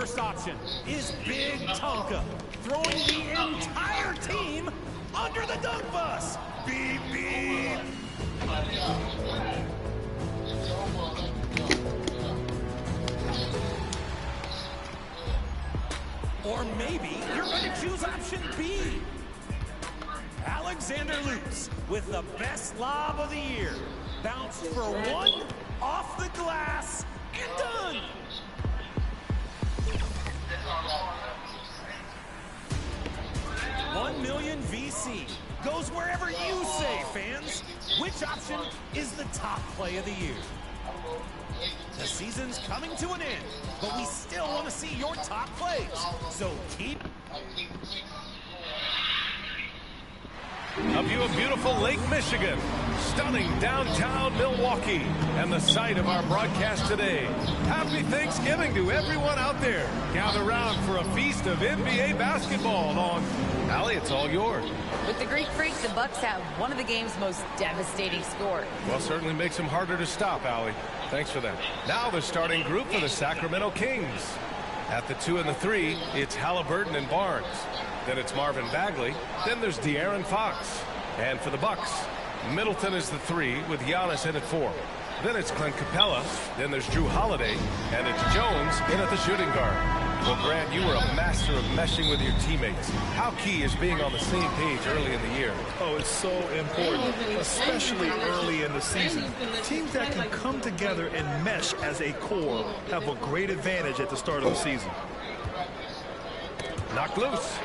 first option is Big Tonka, throwing the entire team under the dunk bus. Beep, beep. Or maybe you're going to choose option B. Alexander Lutz with the best lob of the year. Bounced for one, off the glass, and done. $1 million VC goes wherever you say, fans. Which option is the top play of the year? The season's coming to an end, but we still want to see your top plays. So keep... A view of beautiful Lake Michigan, stunning downtown Milwaukee, and the site of our broadcast today. Happy Thanksgiving to everyone out there. Gather around for a feast of NBA basketball on... Allie, it's all yours. With the Greek Freaks, the Bucks have one of the game's most devastating scores. Well, certainly makes them harder to stop, Allie. Thanks for that. Now the starting group for the Sacramento Kings. At the 2 and the 3, it's Halliburton and Barnes. Then it's Marvin Bagley. Then there's De'Aaron Fox. And for the Bucks, Middleton is the 3 with Giannis in at 4. Then it's Clint Capella. Then there's Drew Holiday. And it's Jones in at the shooting guard. Well, Grant, you were a master of meshing with your teammates. How key is being on the same page early in the year? Oh, it's so important, especially early in the season. Teams that can come together and mesh as a core have a great advantage at the start of the season. Knocked loose.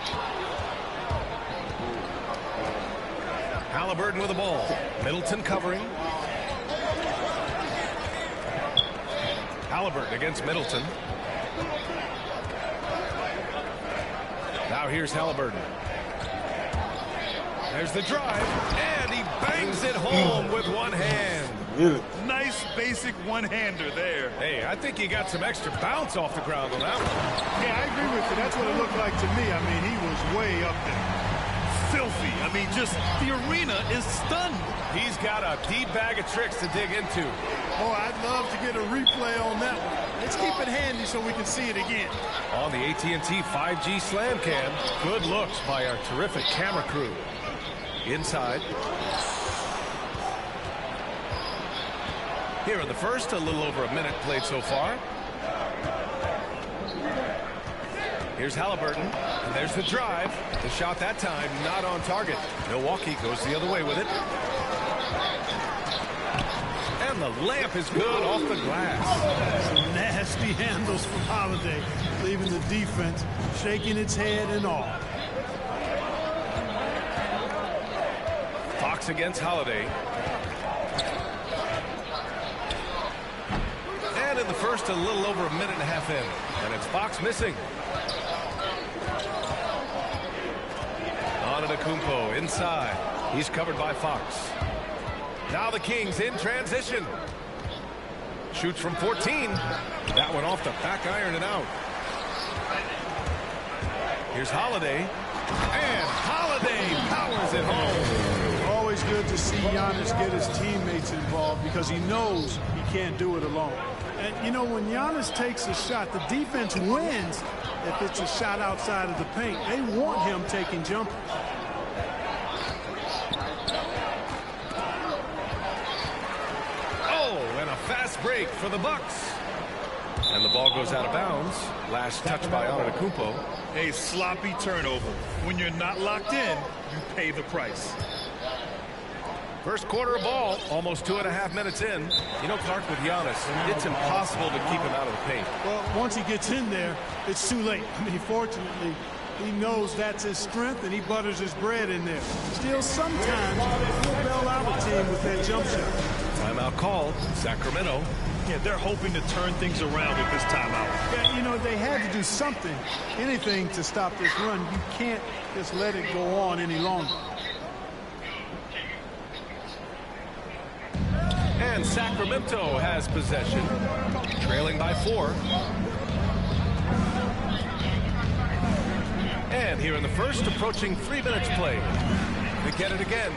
Halliburton with the ball. Middleton covering. Halliburton against Middleton. Now here's Halliburton. There's the drive, and he bangs it home with one hand. Nice basic one-hander there. Hey, I think he got some extra bounce off the ground on that one. Yeah, I agree with you. That's what it looked like to me. I mean, he was way up there. Filthy. I mean, just the arena is stunned. He's got a deep bag of tricks to dig into. Oh, I'd love to get a replay on that one. Let's keep it handy so we can see it again. On the AT&T 5G Slam Cam, good looks by our terrific camera crew. Inside. Here in the first, a little over a minute played so far. Here's Halliburton, and there's the drive. The shot that time not on target. Milwaukee goes the other way with it. And the layup is good off the glass. Some nasty handles from Holiday, leaving the defense shaking its head and all. Fox against Holiday. And in the first, a little over a minute and a half in. And it's Fox missing. Antetokounmpo inside. He's covered by Fox. Now the Kings in transition. Shoots from 14. That one off the back iron and out. Here's Holiday. And Holiday powers it home. Always good to see Giannis get his teammates involved because he knows he can't do it alone. And, you know, when Giannis takes a shot, the defense wins if it's a shot outside of the paint. They want him taking jumpers. Fast break for the Bucks. And the ball goes out of bounds. Last touch by Antetokounmpo. A sloppy turnover. When you're not locked in, you pay the price. First quarter of ball, almost 2.5 minutes in. You know, Clark, with Giannis, it's impossible to keep him out of the paint. Well, once he gets in there, it's too late. I mean, fortunately, he knows that's his strength, and he butters his bread in there. Still, sometimes he'll bail out a team with that jump shot. Timeout called. Sacramento. Yeah, they're hoping to turn things around with this timeout. Yeah, you know, they had to do something, anything to stop this run. You can't just let it go on any longer. And Sacramento has possession, trailing by 4. And here in the first, approaching 3 minutes played. They get it again.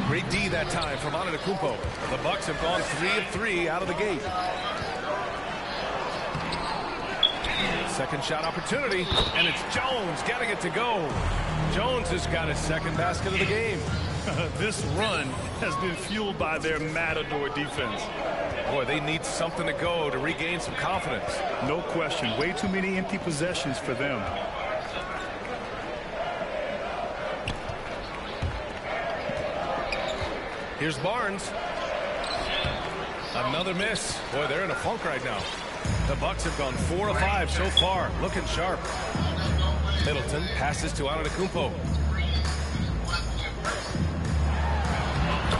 Great D that time from Antetokounmpo. The Bucks have gone 3 of 3 out of the gate. Second shot opportunity, and it's Jones getting it to go. Jones has got his second basket of the game. This run has been fueled by their matador defense. Boy, they need something to go to regain some confidence. No question. Way too many empty possessions for them. Here's Barnes. Another miss. Boy, they're in a funk right now. The Bucks have gone 4 of 5 so far, looking sharp. Middleton passes to Antetokounmpo.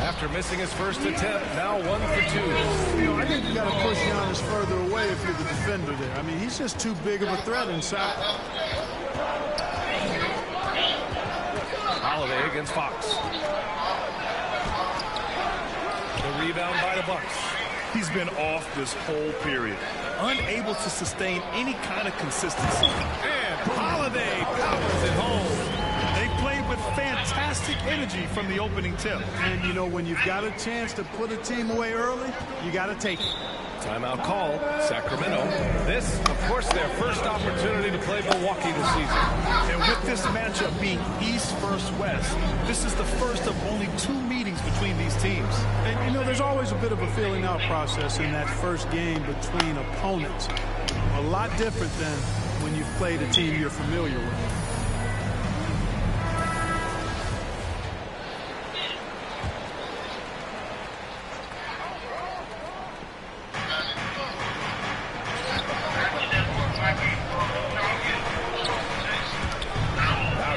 After missing his first attempt, now 1 for 2. You know, I think you got to push Giannis further away if you're the defender there. I mean, he's just too big of a threat inside. Holiday against Fox. The rebound by the Bucks. He's been off this whole period, unable to sustain any kind of consistency. And Holiday powers it home. They played with fantastic energy from the opening tip. And, you know, when you've got a chance to put a team away early, you got to take it. Timeout call, Sacramento. This, of course, their first opportunity to play Milwaukee this season. And with this matchup being East versus West, this is the first of only 2 meetings between these teams. And, you know, there's always a bit of a feeling out process in that first game between opponents. A lot different than when you've played a team you're familiar with.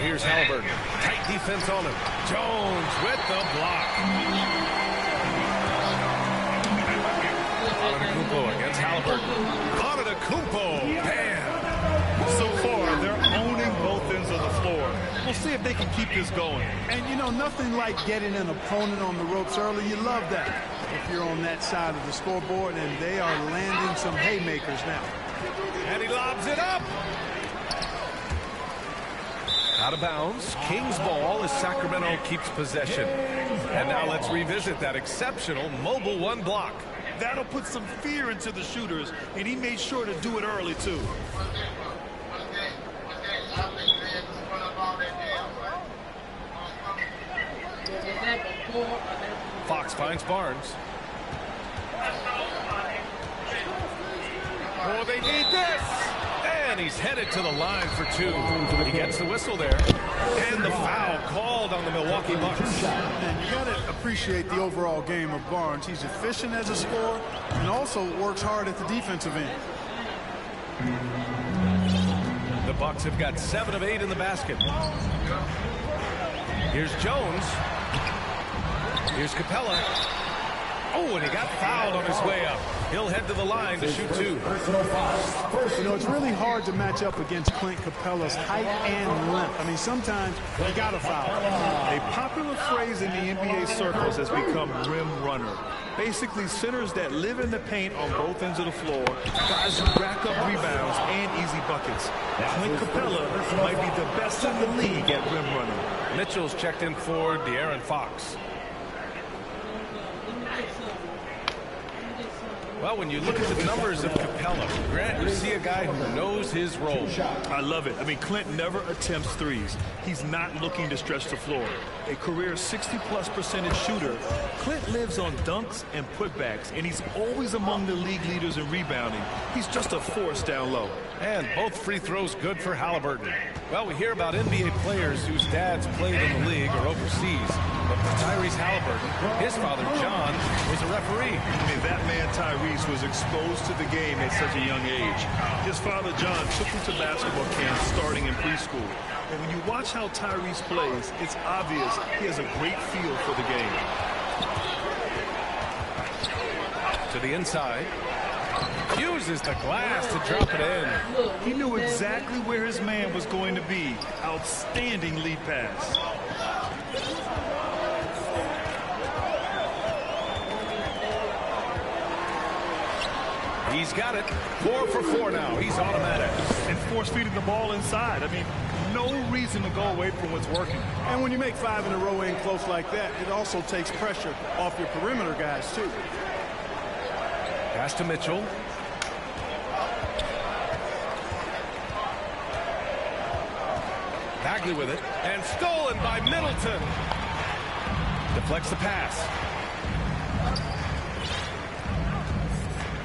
Here's Halliburton. Tight defense on him. Jones with the block. Antetokounmpo against Halliburton. Antetokounmpo. Bam. So far, they're owning both ends of the floor. We'll see if they can keep this going. And, you know, nothing like getting an opponent on the ropes early. You love that if you're on that side of the scoreboard, and they are landing some haymakers now. And he lobs it up. Out of bounds. Kings ball as Sacramento keeps possession. And now let's revisit that exceptional mobile 1 block. That'll put some fear into the shooters, and he made sure to do it early, too. Fox finds Barnes. Oh, they need this. And he's headed to the line for 2. He gets the whistle there. And the foul called on the Milwaukee Bucks. And you got to appreciate the overall game of Barnes. He's efficient as a scorer and also works hard at the defensive end. The Bucks have got 7 of 8 in the basket. Here's Jones. Here's Capella. Oh, and he got fouled on his way up. He'll head to the line to shoot 2. You know, it's really hard to match up against Clint Capella's height and length. I mean, sometimes you got to foul. A popular phrase in the NBA circles has become rim runner. Basically, centers that live in the paint on both ends of the floor, guys who rack up rebounds and easy buckets. Clint Capella might be the best in the league at rim running. Mitchell's checked in for De'Aaron Fox. Well, when you look at the numbers of Capella, Grant, you see a guy who knows his role. I love it. I mean, Clint never attempts threes. He's not looking to stretch the floor. A career 60+% shooter, Clint lives on dunks and putbacks, and he's always among the league leaders in rebounding. He's just a force down low. And both free throws good for Halliburton. Well, we hear about NBA players whose dads played in the league or overseas. But for Tyrese Halliburton, his father, John, was a referee. I mean, that man, Tyrese, was exposed to the game at such a young age. His father, John, took him to basketball camp starting in preschool. And when you watch how Tyrese plays, it's obvious he has a great feel for the game. To the inside. Uses the glass to drop it in. He knew exactly where his man was going to be. Outstanding lead pass. He's got it. 4 for 4 now. He's automatic. And force-feeding the ball inside. I mean, no reason to go away from what's working. And when you make 5 in a row in close like that, it also takes pressure off your perimeter guys, too. Pass to Mitchell. Bagley with it, and stolen by Middleton. Deflects the pass.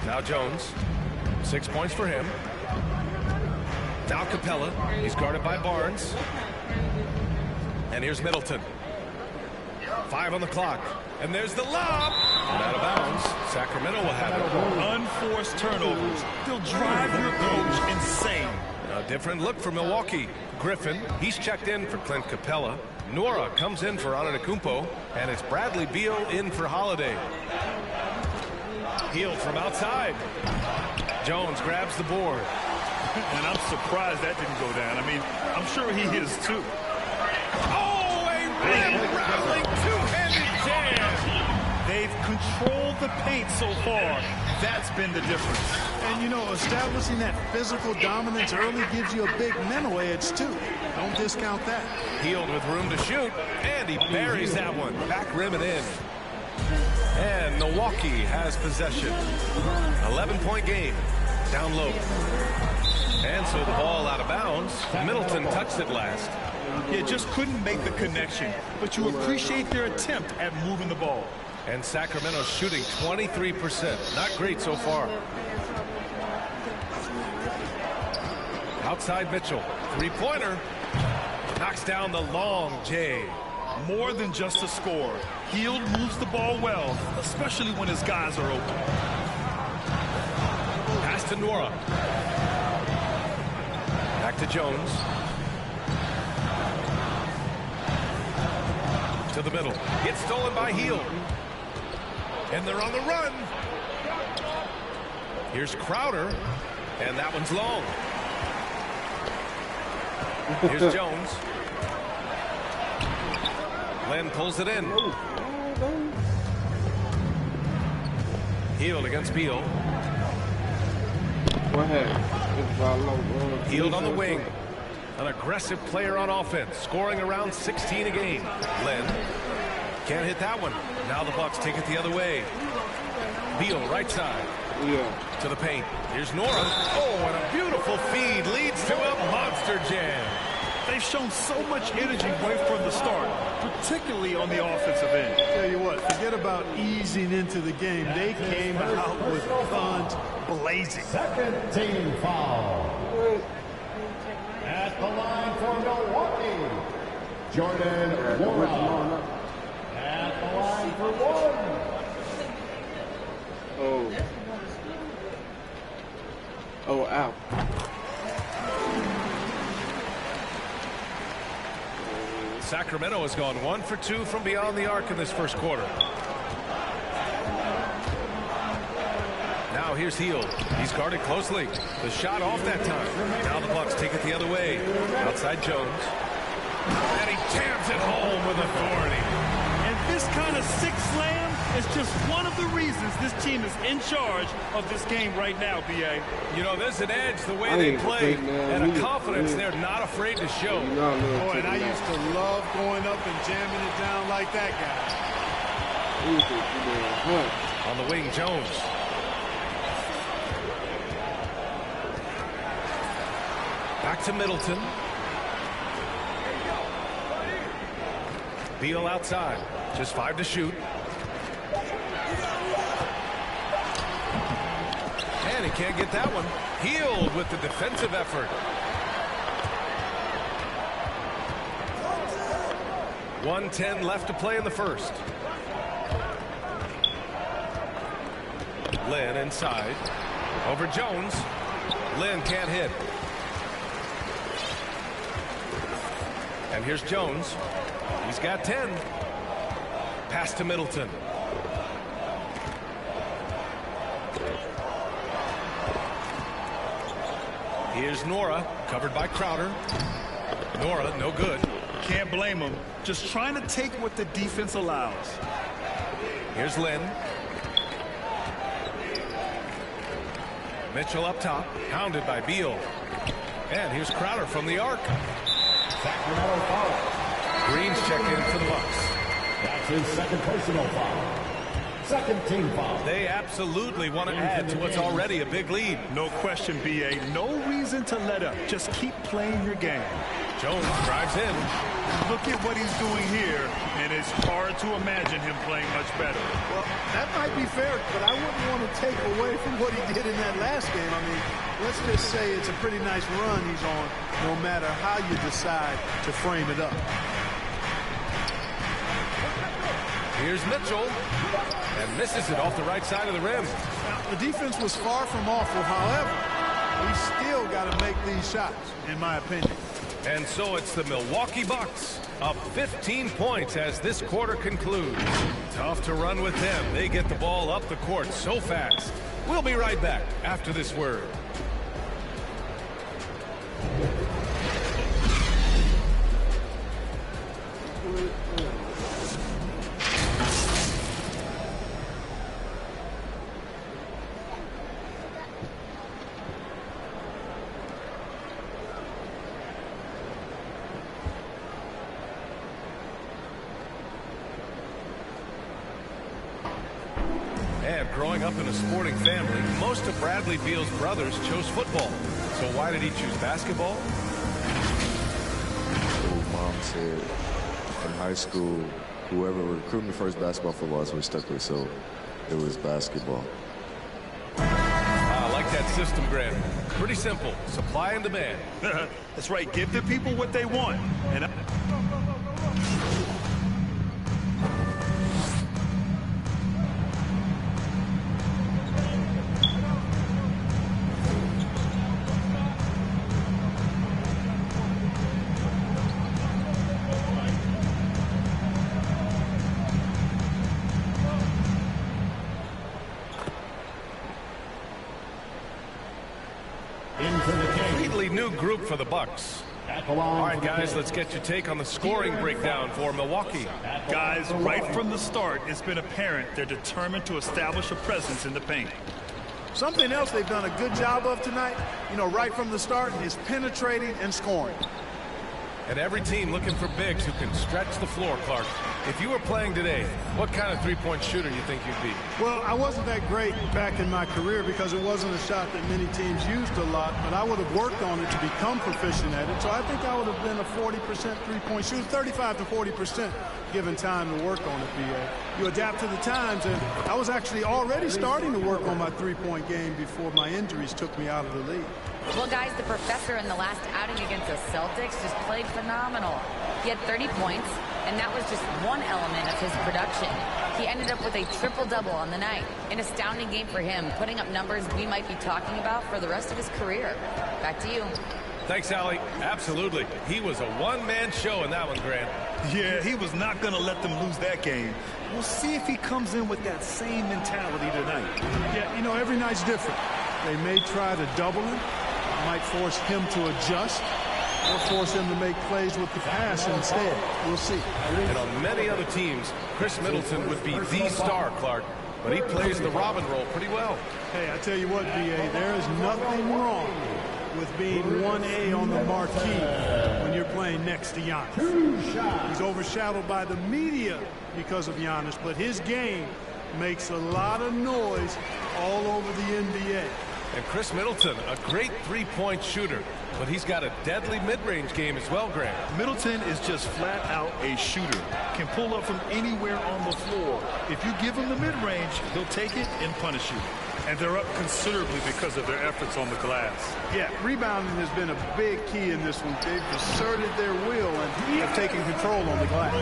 Now Jones. 6 points for him. Now Capella. He's guarded by Barnes. And here's Middleton. 5 on the clock. And there's the lob. And out of bounds. Sacramento will have it. Unforced turnovers. They'll drive your coach insane. A different look for Milwaukee. Griffin, he's checked in for Clint Capella. Nora comes in for Antetokounmpo. And it's Bradley Beal in for Holiday. Hield from outside. Jones grabs the board. And I'm surprised that didn't go down. I mean, I'm sure he is too. Oh, a rim-rattling two-handed jam. They've controlled the paint so far. That's been the difference. And, you know, establishing that physical dominance early gives you a big mental edge, too. Don't discount that. Hield with room to shoot, and he buries that one. Back rim and in. And Milwaukee has possession. 11-point game. Down low. And so the ball out of bounds. Middleton touched it last. Yeah, just couldn't make the connection. But you appreciate their attempt at moving the ball. And Sacramento shooting 23%. Not great so far. Outside Mitchell. Three-pointer. Knocks down the long J. More than just a score. Hield moves the ball well, especially when his guys are open. Pass to Nora. Back to Jones. To the middle. Gets stolen by Hield. And they're on the run. Here's Crowder. And that one's long. Here's Jones. Len pulls it in. Hield against Beal. Hield on the wing. An aggressive player on offense, scoring around 16 a game. Len can't hit that one. Now the Bucks take it the other way. Beal right side. To the paint. Here's Nora. Oh, and a beautiful feed leads to a monster jam. They've shown so much energy right from the start, particularly on the offensive end. Tell you what, forget about easing into the game. They came out with guns blazing. Second team foul. At the line for Milwaukee, Jordan Nora. At the line for one. Oh, ow. Sacramento has gone 1 for 2 from beyond the arc in this first quarter. Now here's Hield. He's guarded closely. The shot off that time. Now the Bucks take it the other way. Outside Jones. And he jams it home with authority. And this kind of sick slam is just one of the reasons this team is in charge of this game right now, B.A. You know, there's an edge the way they play and a confidence they're not afraid to show. Boy, and I used to love going up and jamming it down like that guy. On the wing, Jones. Back to Middleton. Beal outside. Just 5 to shoot. And he can't get that one. Hield with the defensive effort. .110 left to play in the first. Len inside. Over Jones. Len can't hit. And here's Jones. He's got 10. Pass to Middleton. Here's Nora, covered by Crowder. Nora, no good. Can't blame him. Just trying to take what the defense allows. Here's Len. Mitchell up top, hounded by Beal. And here's Crowder from the arc. Sacramento foul. Green's checked in for the Bucks. That's his second personal foul. Second team foul. They absolutely want to add to what's already a big lead. No question, B.A. No reason to let up. Just keep playing your game. Jones drives in. Look at what he's doing here, and it's hard to imagine him playing much better. Well, that might be fair, but I wouldn't want to take away from what he did in that last game. I mean, let's just say it's a pretty nice run he's on, no matter how you decide to frame it up. Here's Mitchell, and misses it off the right side of the rim. Now, the defense was far from awful. However, we still got to make these shots, in my opinion. And so it's the Milwaukee Bucks up 15 points as this quarter concludes. Tough to run with them. They get the ball up the court so fast. We'll be right back after this word. Growing up in a sporting family, most of Bradley Beal's brothers chose football. So why did he choose basketball? Mom said in high school, whoever recruited me first basketball, football is what we stuck with. So it was basketball. I like that system, Grant. Pretty simple. Supply and demand. That's right. Give the people what they want. And completely new group for the Bucks. All right, guys, let's get your take on the scoring breakdown for Milwaukee. Guys, right from the start, it's been apparent they're determined to establish a presence in the paint. Something else they've done a good job of tonight, right from the start, is penetrating and scoring. And every team looking for bigs who can stretch the floor, Clark. If you were playing today, what kind of three-point shooter do you think you'd be? Well, I wasn't that great back in my career because it wasn't a shot that many teams used a lot, but I would have worked on it to become proficient at it. So I think I would have been a 40% three-point shooter, 35 to 40% given time to work on it, BA. You adapt to the times, and I was actually already starting to work on my three-point game before my injuries took me out of the league. Well, guys, the professor in the last outing against the Celtics just played phenomenal. He had 30 points, and that was just one element of his production. He ended up with a triple-double on the night. An astounding game for him, putting up numbers we might be talking about for the rest of his career. Back to you. Thanks, Allie. Absolutely. He was a one-man show in that one, Grant. Yeah, he was not going to let them lose that game. We'll see if he comes in with that same mentality tonight. Yeah, every night's different. They may try to double him. Might force him to adjust or force him to make plays with the pass instead. We'll see. And on many other teams, Chris Middleton would be the star, Clark, but he plays the Robin role pretty well. Hey, I tell you what, BA, there is nothing wrong with being 1A on the marquee when you're playing next to Giannis. He's overshadowed by the media because of Giannis, but his game makes a lot of noise all over the NBA. And Chris Middleton, a great three-point shooter, but he's got a deadly mid-range game as well, Grant. Middleton is just flat out a shooter. Can pull up from anywhere on the floor. If you give him the mid-range, he'll take it and punish you. And they're up considerably because of their efforts on the glass. Yeah, rebounding has been a big key in this one. They've asserted their will and have taken control on the glass.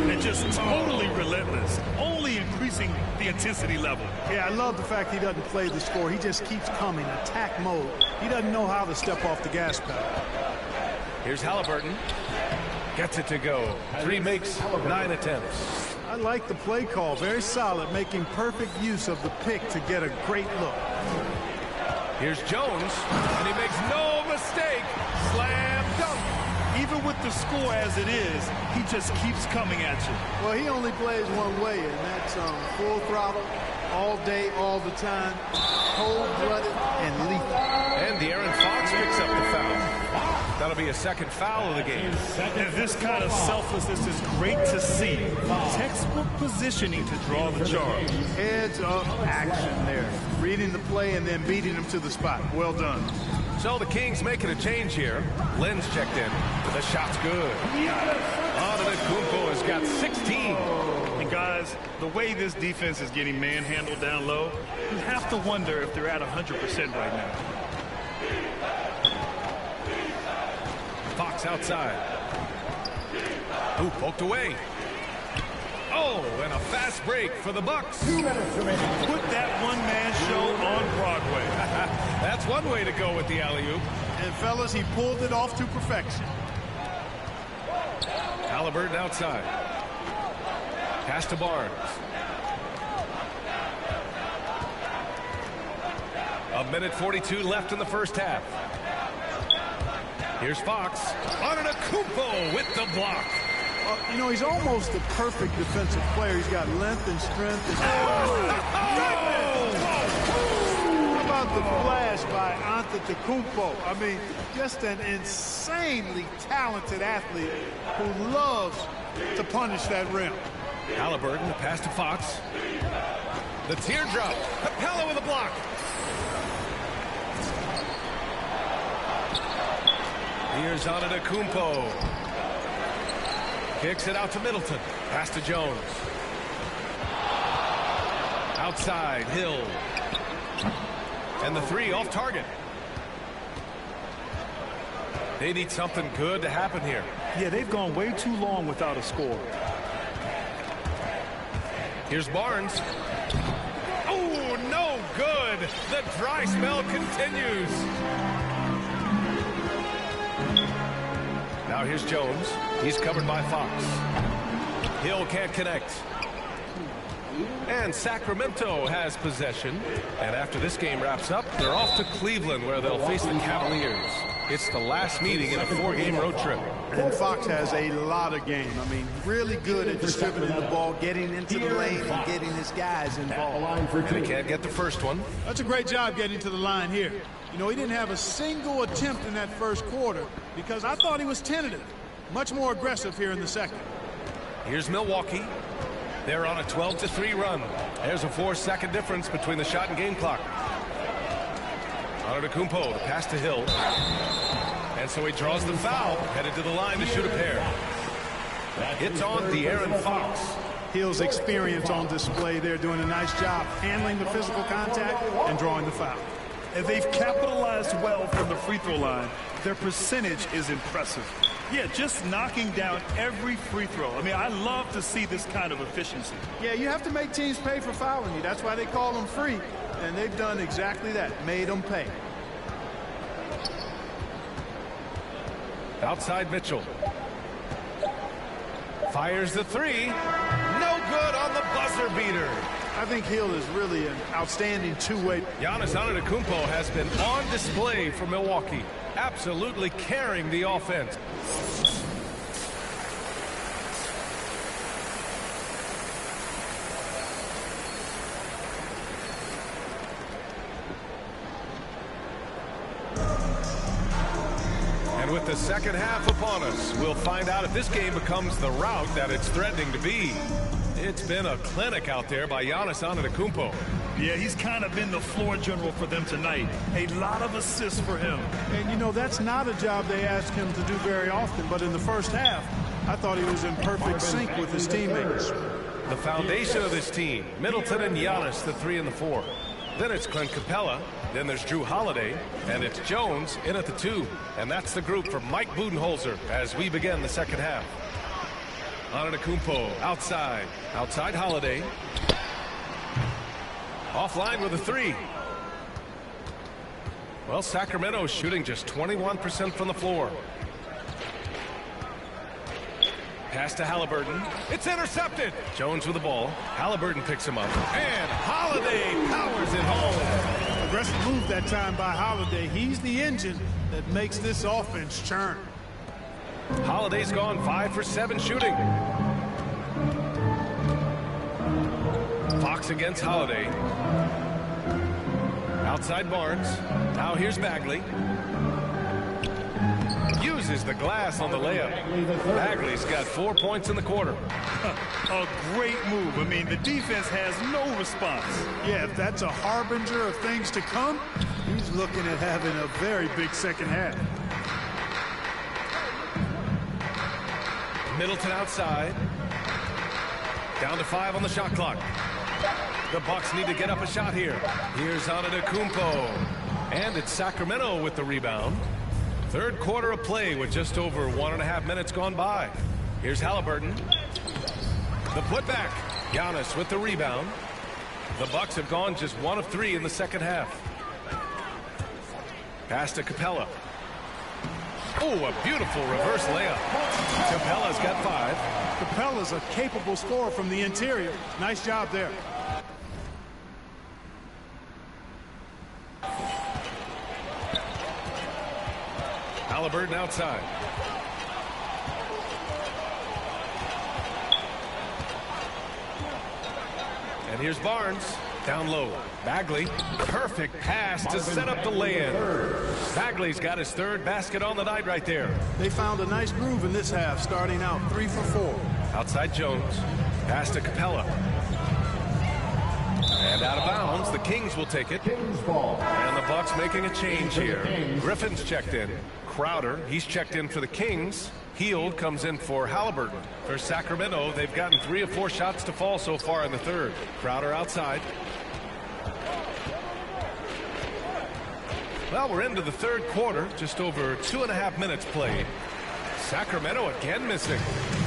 They're just totally relentless, only increasing the intensity level. Yeah, I love the fact he doesn't play the score. He just keeps coming, attack mode. He doesn't know how to step off the gas pedal. Here's Halliburton. Gets it to go. 3 makes, 9 attempts. I like the play call. Very solid, making perfect use of the pick to get a great look. Here's Jones, and he makes no mistake. Slam dunk. Even with the score as it is, he just keeps coming at you. Well, he only plays one way, and that's full throttle, all day, all the time, cold-blooded and lethal. And De'Aaron Fox picks up the foul. That'll be a second foul of the game. And this kind of selflessness is great to see. Textbook positioning to draw the charge. Heads up action there. Reading the play and then beating him to the spot. Well done. So the Kings making a change here. Lenz checked in. The shot's good. Antetokounmpo has got 16. And guys, the way this defense is getting manhandled down low, you have to wonder if they're at 100% right now. Fox outside. Ooh, poked away. Oh, and a fast break for the Bucks. Put that one-man show on Broadway. That's one way to go with the alley-oop. And fellas, he pulled it off to perfection. Haliburton outside. Pass to Barnes. A minute 42 left in the first half. Here's Fox. Antetokounmpo with the block. You know, he's almost the perfect defensive player. He's got length and strength. How about the flash by Antetokounmpo? I mean, just an insanely talented athlete who loves to punish that rim. Haliburton, the pass to Fox. The teardrop. Capella with a block. Here's Antetokounmpo. Kicks it out to Middleton. Pass to Jones. Outside, Hill. And the three off target. They need something good to happen here. Yeah, they've gone way too long without a score. Here's Barnes. Oh, no good. The dry spell continues. Now here's Jones. He's covered by Fox. Hill can't connect. And Sacramento has possession. And after this game wraps up, they're off to Cleveland, where they'll face the Cavaliers. It's the last meeting in a 4-game road trip. And Fox has a lot of game. I mean, really good at distributing the ball, getting into the lane, and getting his guys involved. And he can't get the first one. That's a great job getting to the line here. You know, he didn't have a single attempt in that first quarter because I thought he was tentative. Much more aggressive here in the second. Here's Milwaukee. They're on a 12-3 run. There's a 4-second difference between the shot and game clock. Antetokounmpo, the pass to Hill. And so he draws the foul, headed to the line to shoot a pair. It's on De'Aaron Fox. Hill's experience on display there, doing a nice job handling the physical contact and drawing the foul. And they've capitalized well from the free throw line. Their percentage is impressive. Yeah, just knocking down every free throw. I mean, I love to see this kind of efficiency. Yeah, you have to make teams pay for fouling you. That's why they call them free. And they've done exactly that, made them pay. Outside Mitchell. Fires the three. No good on the buzzer beater. I think Hill is really an outstanding two-way. Giannis Antetokounmpo has been on display for Milwaukee, absolutely carrying the offense. And with the second half upon us, we'll find out if this game becomes the rout that it's threatening to be. It's been a clinic out there by Giannis Antetokounmpo. Yeah, he's kind of been the floor general for them tonight. A lot of assists for him. And, you know, that's not a job they ask him to do very often. But in the first half, I thought he was in perfect sync with his teammates. The foundation of this team, Middleton and Giannis, the 3 and the 4. Then it's Clint Capella. Then there's Drew Holiday. And it's Jones in at the 2. And that's the group for Mike Budenholzer as we begin the second half. Antetokounmpo outside. Outside Holiday. Offline with a 3. Well, Sacramento shooting just 21% from the floor. Pass to Haliburton. It's intercepted. Jones with the ball. Haliburton picks him up. And Holiday powers it home. Aggressive move that time by Holiday. He's the engine that makes this offense churn. Holiday's gone 5 for 7 shooting. Fox against Holiday. Outside Barnes. Now here's Bagley. Uses the glass on the layup. Bagley's got 4 points in the quarter. A great move. I mean, the defense has no response. Yeah, if that's a harbinger of things to come, he's looking at having a very big second half. Middleton outside. Down to 5 on the shot clock. The Bucks need to get up a shot here. Here's Antetokounmpo. And it's Sacramento with the rebound. Third quarter of play with just over 1.5 minutes gone by. Here's Halliburton. The putback. Giannis with the rebound. The Bucks have gone just 1 of 3 in the second half. Pass to Capella. Oh, a beautiful reverse layup. Capella's got 5. Capella's a capable scorer from the interior. Nice job there. Halliburton outside. And here's Barnes. Down low. Bagley. Perfect pass to set up the lay-in. Bagley's got his 3rd basket on the night right there. They found a nice groove in this half, starting out 3 for 4. Outside Jones. Pass to Capella. And out of bounds, the Kings will take it. And the Bucks making a change here. Griffin's checked in. Crowder, he's checked in for the Kings. Hield comes in for Halliburton. For Sacramento, they've gotten 3 of 4 shots to fall so far in the third. Crowder outside. Well, we're into the third quarter. Just over 2.5 minutes played. Sacramento again missing.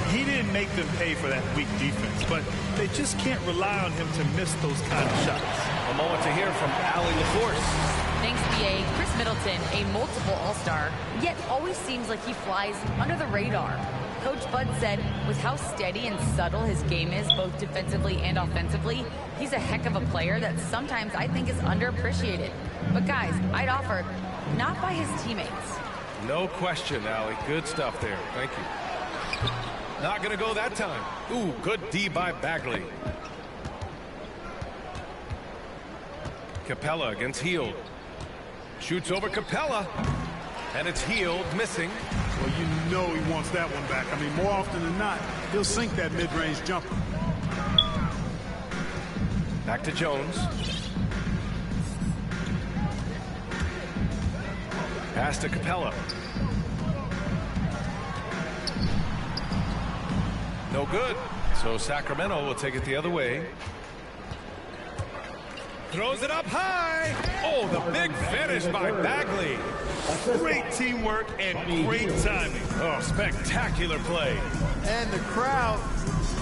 He didn't make them pay for that weak defense, but they just can't rely on him to miss those kind of shots. A moment to hear from Allie LaForce. Thanks, BA. Chris Middleton, a multiple All-Star, yet always seems like he flies under the radar. Coach Bud said with how steady and subtle his game is, both defensively and offensively, he's a heck of a player that sometimes I think is underappreciated. But guys, I'd offer not by his teammates. No question, Allie. Good stuff there. Thank you. Not going to go that time. Ooh, good D by Bagley. Capella against Hield. Shoots over Capella. And it's Hield missing. Well, you know he wants that one back. I mean, more often than not, he'll sink that mid-range jumper. Back to Jones. Pass to Capella. No good. So Sacramento will take it the other way. Throws it up high. Oh, the big finish by Bagley. Great teamwork and great timing. Oh, spectacular play. And the crowd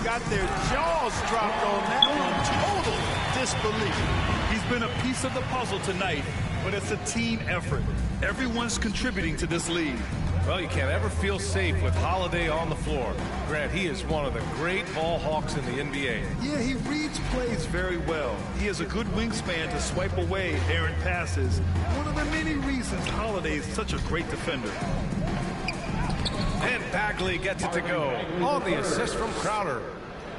got their jaws dropped on that one. Total disbelief. He's been a piece of the puzzle tonight, but it's a team effort. Everyone's contributing to this lead. Well, you can't ever feel safe with Holiday on the floor. Grant, he is one of the great ball hawks in the NBA. Yeah, he reads plays very well. He has a good wingspan to swipe away errant passes. One of the many reasons Holiday is such a great defender. And Bagley gets it to go on the assist from Crowder.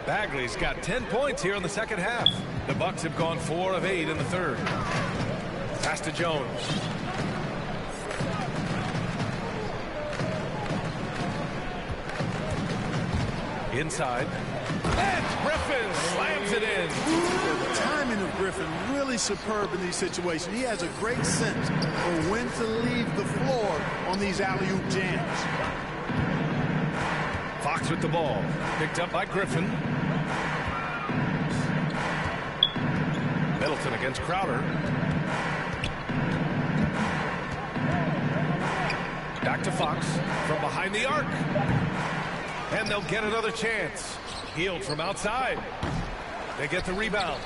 Bagley's got 10 points here in the second half. The Bucks have gone 4 of 8 in the third. Pass to Jones. Inside. And Griffin slams it in. The timing of Griffin really superb in these situations. He has a great sense for when to leave the floor on these alley-oop jams. Fox with the ball. Picked up by Griffin. Middleton against Crowder. Back to Fox from behind the arc. And they'll get another chance. Hield from outside. They get the rebound.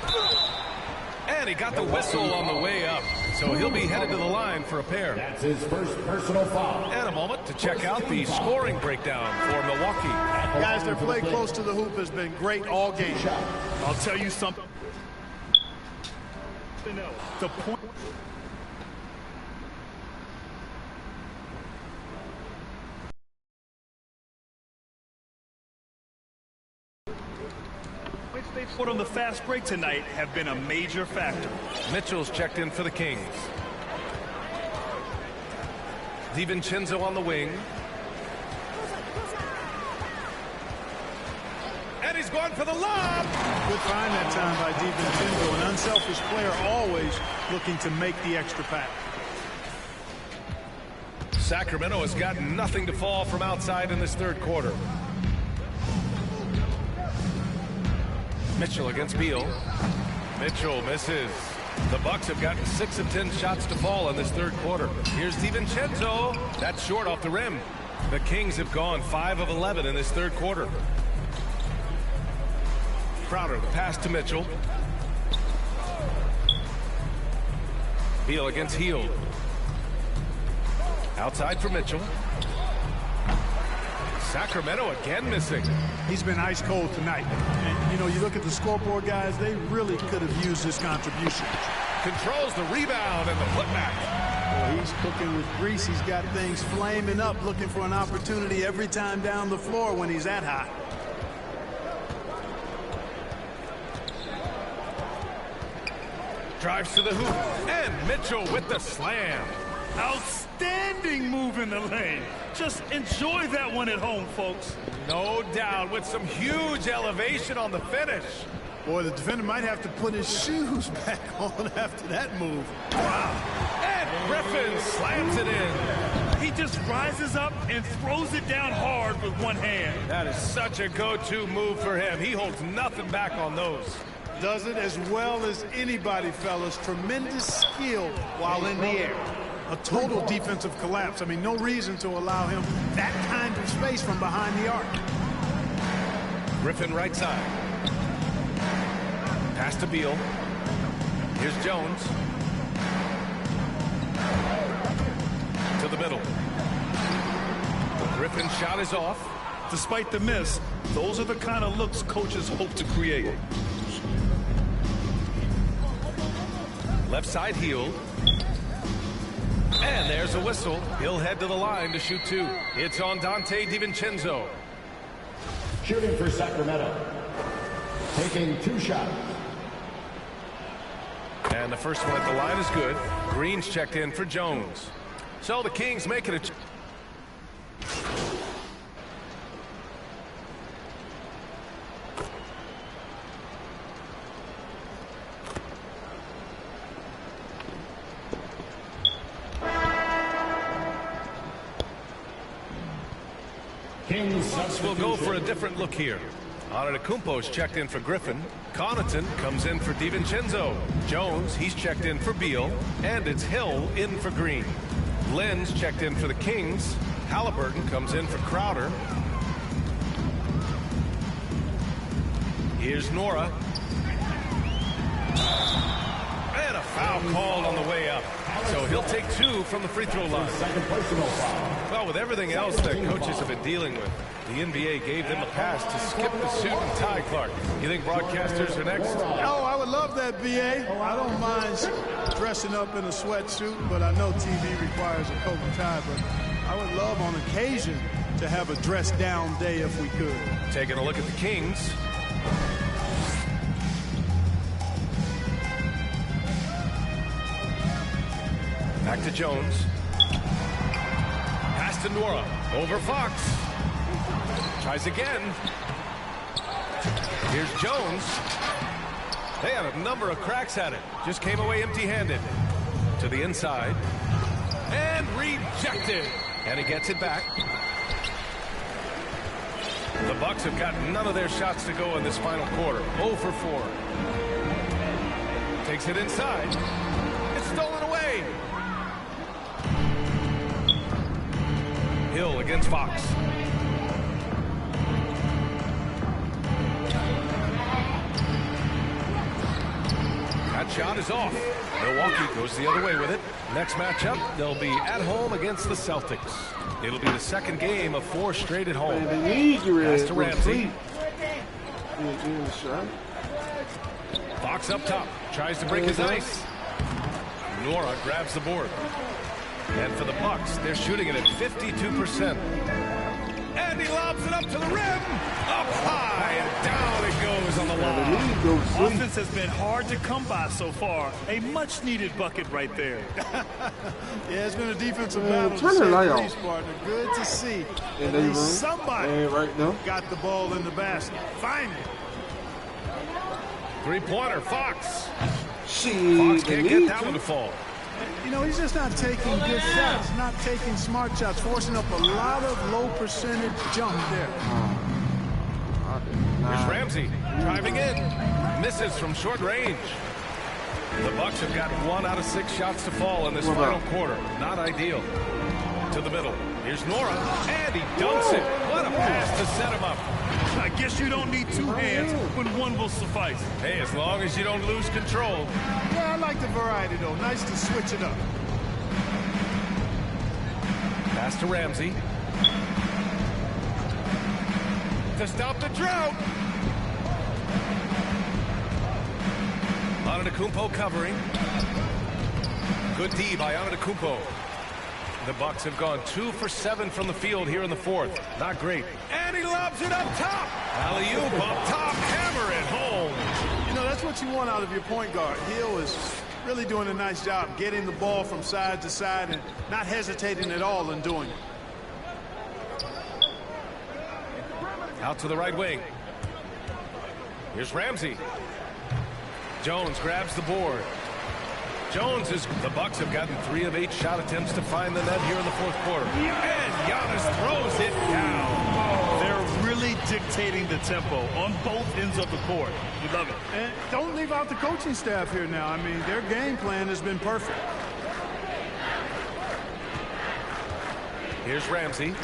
And he got the whistle on the way up. So he'll be headed to the line for a pair. That's his first personal foul. And a moment to check out the scoring breakdown for Milwaukee. Guys, their play close to the hoop has been great all game. I'll tell you something. The point. They put on the fast break tonight have been a major factor. Mitchell's checked in for the Kings. DiVincenzo on the wing. And he's going for the lob. Good find that time by DiVincenzo. An unselfish player, always looking to make the extra pass. Sacramento has got nothing to fall from outside in this third quarter. Mitchell against Beal. Mitchell misses. The Bucks have gotten 6 of 10 shots to fall in this third quarter. Here's DiVincenzo. That's short off the rim. The Kings have gone 5 of 11 in this third quarter. Crowder, the pass to Mitchell. Beal against Hield. Outside for Mitchell. Sacramento again missing. He's been ice cold tonight. And, you know, you look at the scoreboard, guys, they really could have used this contribution. Controls the rebound and the putback. Well, he's cooking with grease. He's got things flaming up, looking for an opportunity every time down the floor when he's that hot. Drives to the hoop. And Mitchell with the slam. Outstanding move in the lane. Just enjoy that one at home, folks. No doubt, with some huge elevation on the finish. Boy, the defender might have to put his shoes back on after that move. Wow. And Griffin slams it in. He just rises up and throws it down hard with one hand. That is such a go-to move for him. He holds nothing back on those. Does it as well as anybody, fellas. Tremendous skill while in the air. A total defensive collapse. I mean, no reason to allow him that kind of space from behind the arc. Griffin right side. Pass to Beal. Here's Jones. To the middle. Griffin's shot is off. Despite the miss, those are the kind of looks coaches hope to create. Left side Hield. And there's a whistle. He'll head to the line to shoot 2. It's on Donte DiVincenzo. Shooting for Sacramento. Taking 2 shots. And the first one at the line is good. Green's checked in for Jones. So the Kings make it a... We'll go for a different look here. Antetokounmpo's checked in for Griffin. Connaughton comes in for DiVincenzo. Jones, he's checked in for Beal. And it's Hill in for Green. Lynn's checked in for the Kings. Halliburton comes in for Crowder. Here's Nora. And a foul called on the way up. So he'll take 2 from the free throw line. Well, with everything else that coaches have been dealing with, the NBA gave them a pass to skip the suit and tie, Clark. You think broadcasters are next? Oh, I would love that, B.A. I don't mind dressing up in a sweatsuit, but I know TV requires a coat and tie. But I would love on occasion to have a dress-down day if we could. Taking a look at the Kings. Back to Jones. Pass to Nora. Over Fox. Tries again. Here's Jones. They had a number of cracks at it. Just came away empty-handed. To the inside. And rejected. And he gets it back. The Bucks have got none of their shots to go in this final quarter. 0 for 4. Takes it inside. It's stolen away. Hill against Fox. That shot is off. Milwaukee goes the other way with it. Next matchup, they'll be at home against the Celtics. It'll be the second game of 4 straight at home. Pass to Ramsey. Fox up top. Tries to break his ice. Nora grabs the board. And for the Bucks, they're shooting it at 52%. And he lobs Puts it up to the rim. Up high and down it goes on the line. Offense has been hard to come by so far. A much-needed bucket right there. Yeah, it's been a defensive battle. Turn the light off. Partner. Good to see. And At least somebody right now. got the ball in the basket. Finally. Three-pointer, Fox. She Fox can't get that one to fall. You know, he's just not taking good shots, not taking smart shots, forcing up a lot of low percentage jump there. Here's Ramsey driving in. Misses from short range. The Bucks have got 1 out of 6 shots to fall in this final quarter. Not ideal. To the middle. Here's Nora. And he dunks it. What a pass to set him up. I guess you don't need 2 hands when 1 will suffice. Hey, as long as you don't lose control. Yeah, I like the variety, though. Nice to switch it up. Pass to Ramsey. To stop the drought. Antetokounmpo covering. Good D by Antetokounmpo. The Bucks have gone 2 for 7 from the field here in the 4th. Not great. And he lobs it up top. Alley-oop up top. Hammer it home. You know, that's what you want out of your point guard. Hill is really doing a nice job getting the ball from side to side and not hesitating at all in doing it. Out to the right wing. Here's Ramsey. Jones grabs the board. Jones is... The Bucks have gotten 3 of 8 shot attempts to find the net here in the 4th quarter. And Giannis throws it down. They're really dictating the tempo on both ends of the court. We love it. And don't leave out the coaching staff here now. I mean, their game plan has been perfect. Here's Ramsey.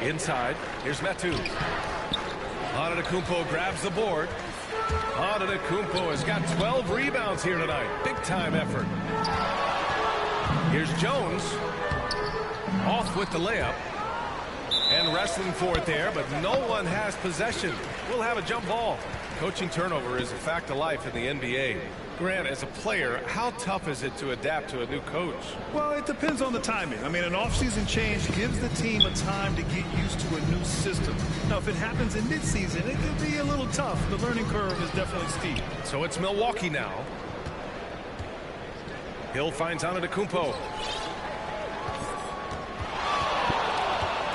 Inside. Here's Metu. Antetokounmpo grabs the board. Antetokounmpo has got 12 rebounds here tonight. Big-time effort. Here's Jones. Off with the layup. And wrestling for it there, but no one has possession. We'll have a jump ball. Coaching turnover is a fact of life in the NBA. Grant, as a player, how tough is it to adapt to a new coach? Well, it depends on the timing. I mean, an offseason change gives the team a time to get used to a new system. Now, if it happens in midseason, it could be a little tough. The learning curve is definitely steep. So it's Milwaukee now. Hill finds Antetokounmpo.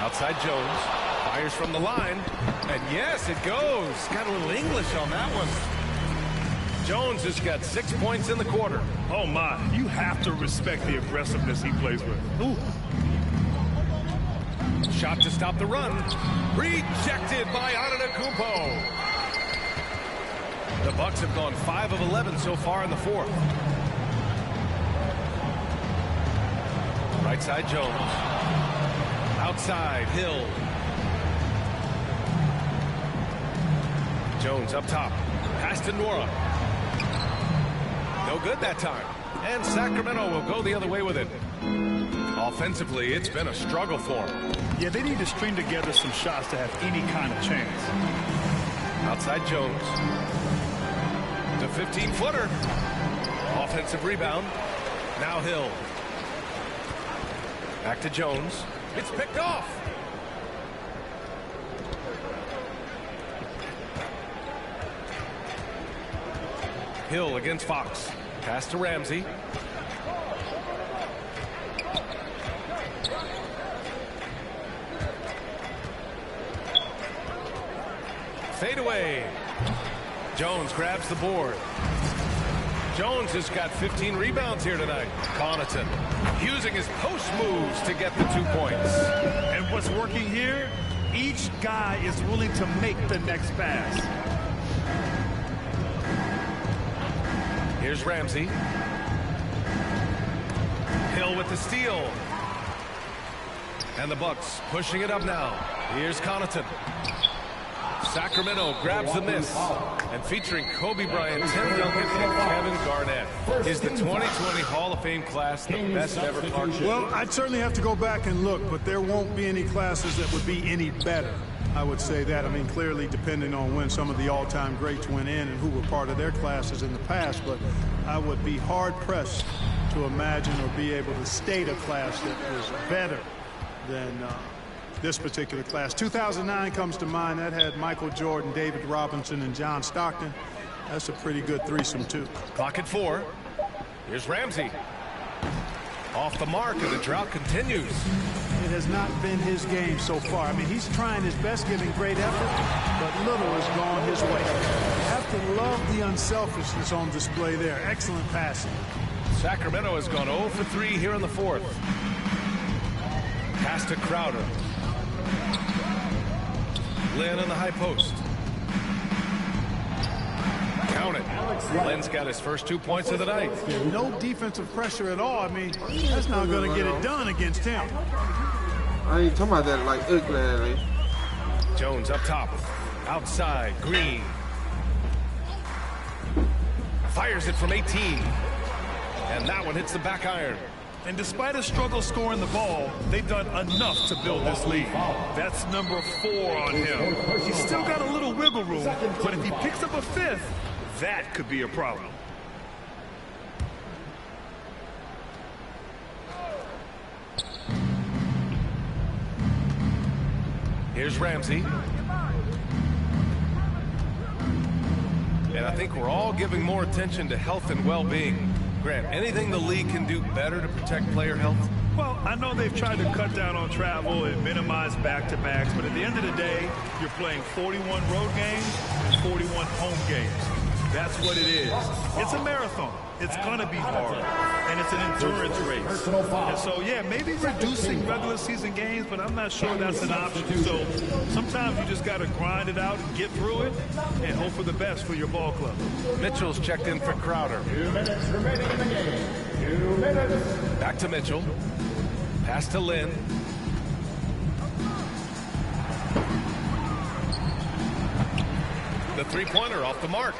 Outside Jones. Fires from the line. And yes, it goes. Got a little English on that one. Jones has got 6 points in the quarter. Oh, my. You have to respect the aggressiveness he plays with. Ooh. Shot to stop the run. Rejected by Antetokounmpo. The Bucks have gone 5 of 11 so far in the 4th. Right side Jones. Outside Hill. Jones up top. Pass to Nora. No good that time. And Sacramento will go the other way with it. Offensively, it's been a struggle for them. Yeah, they need to string together some shots to have any kind of chance. Outside Jones. The 15-footer. Offensive rebound. Now Hill. Back to Jones. It's picked off. Hill against Fox. Pass to Ramsey. Fade away. Jones grabs the board. Jones has got 15 rebounds here tonight. Connaughton using his post moves to get the 2 points. And what's working here? Each guy is willing to make the next pass. Here's Ramsey. Hill with the steal. And the Bucks pushing it up now. Here's Connaughton. Sacramento grabs the miss. And featuring Kobe Bryant, Tim Duncan, and Kevin Garnett. Is the 2020 Hall of Fame class the best ever, Clark? Well, I'd certainly have to go back and look, but there won't be any classes that would be any better. I would say that. I mean, clearly depending on when some of the all-time greats went in and who were part of their classes in the past, but I would be hard-pressed to imagine or be able to state a class that was better than this particular class. 2009 comes to mind. That had Michael Jordan, David Robinson, and John Stockton. That's a pretty good threesome, too. Clock at 4. Here's Ramsey. Off the mark, and the drought continues. It has not been his game so far. I mean, he's trying his best, giving great effort, but little has gone his way. You have to love the unselfishness on display there. Excellent passing. Sacramento has gone 0 for 3 here in the 4th. Pass to Crowder. Lynn in the high post. Count it. Lynn's got his first 2 points of the night. No defensive pressure at all. I mean, that's not going to get it done against him. I ain't talking about that like ugly. Jones up top. Outside. Green. Fires it from 18. And that one hits the back iron. And despite a struggle scoring the ball, they've done enough to build this lead. That's number 4 on him. He's still got a little wiggle room, but if he picks up a 5th, that could be a problem. Here's Ramsey. And I think we're all giving more attention to health and well-being. Grant, anything the league can do better to protect player health? Well, I know they've tried to cut down on travel and minimize back-to-backs, but at the end of the day, you're playing 41 road games and 41 home games. That's what it is. It's a marathon. It's going to be hard, and it's an endurance race. And so, yeah, maybe reducing regular season games, but I'm not sure that's an option. So sometimes you just got to grind it out and get through it and hope for the best for your ball club. Mitchell's checked in for Crowder. 2 minutes remaining in the game. 2 minutes. Back to Mitchell. Pass to Lynn. The three-pointer off the mark.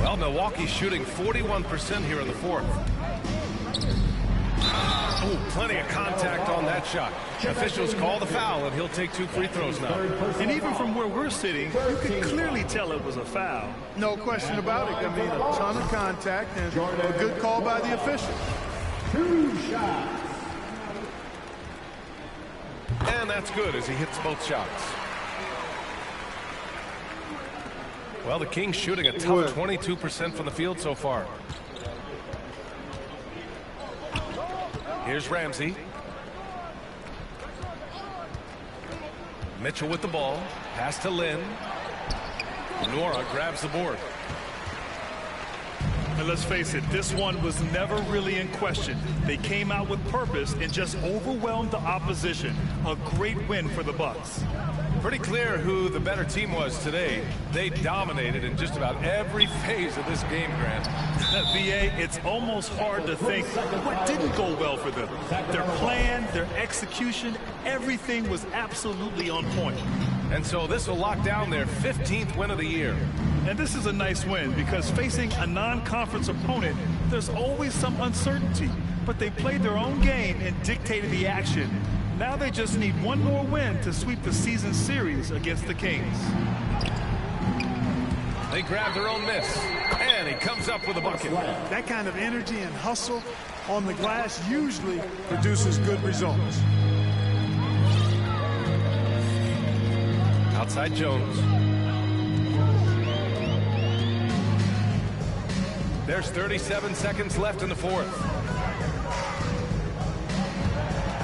Well, Milwaukee's shooting 41% here in the 4th. Oh, plenty of contact on that shot. Officials call the foul, and he'll take 2 free throws now. And even from where we're sitting, you can clearly tell it was a foul. No question about it. I mean, a ton of contact and a good call by the official. 2 shots. And that's good as he hits both shots. Well, the Kings shooting a tough 22% from the field so far. Here's Ramsey. Mitchell with the ball. Pass to Lynn. Nora grabs the board. And let's face it, this one was never really in question. They came out with purpose and just overwhelmed the opposition. A great win for the Bucks. Pretty clear who the better team was today. They dominated in just about every phase of this game, Grant. VA, it's almost hard to think what didn't go well for them. Their plan, their execution, everything was absolutely on point. And so this will lock down their 15th win of the year. And this is a nice win because facing a non-conference opponent, there's always some uncertainty. But they played their own game and dictated the action. Now they just need one more win to sweep the season series against the Kings. They grab their own miss, and he comes up with a bucket. That kind of energy and hustle on the glass usually produces good results. Outside Jones. There's 37 seconds left in the 4th.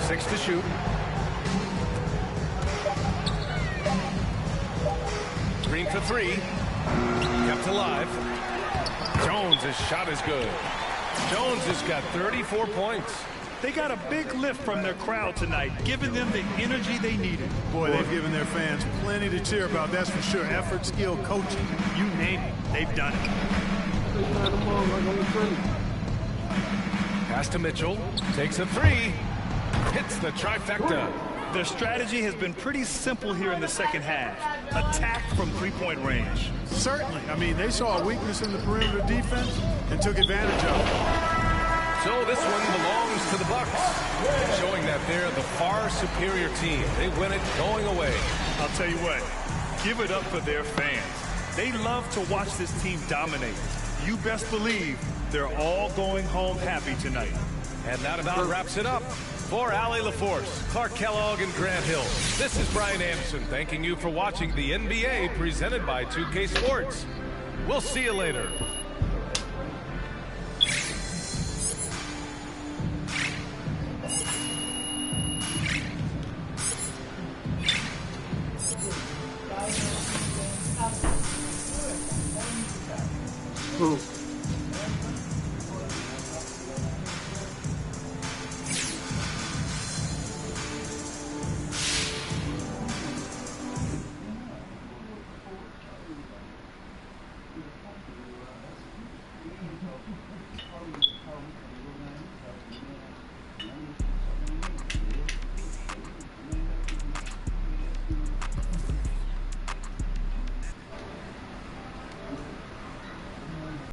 6 to shoot. Green for 3. Kept alive. Jones' shot is good. Jones has got 34 points. They got a big lift from their crowd tonight, giving them the energy they needed. Boy, they've given their fans plenty to cheer about, that's for sure. Effort, skill, coaching, you name it, they've done it. Pass to Mitchell. Takes a 3. Hits the trifecta. Their strategy has been pretty simple here in the second half. Attack from three-point range. Certainly. I mean, they saw a weakness in the perimeter defense and took advantage of it. So this one belongs to the Bucks, showing that they're the far superior team. They win it going away. I'll tell you what, give it up for their fans. They love to watch this team dominate. You best believe they're all going home happy tonight. And that about wraps it up. For Allie LaForce, Clark Kellogg, and Grant Hill, this is Brian Anderson thanking you for watching the NBA presented by 2K Sports. We'll see you later. Who?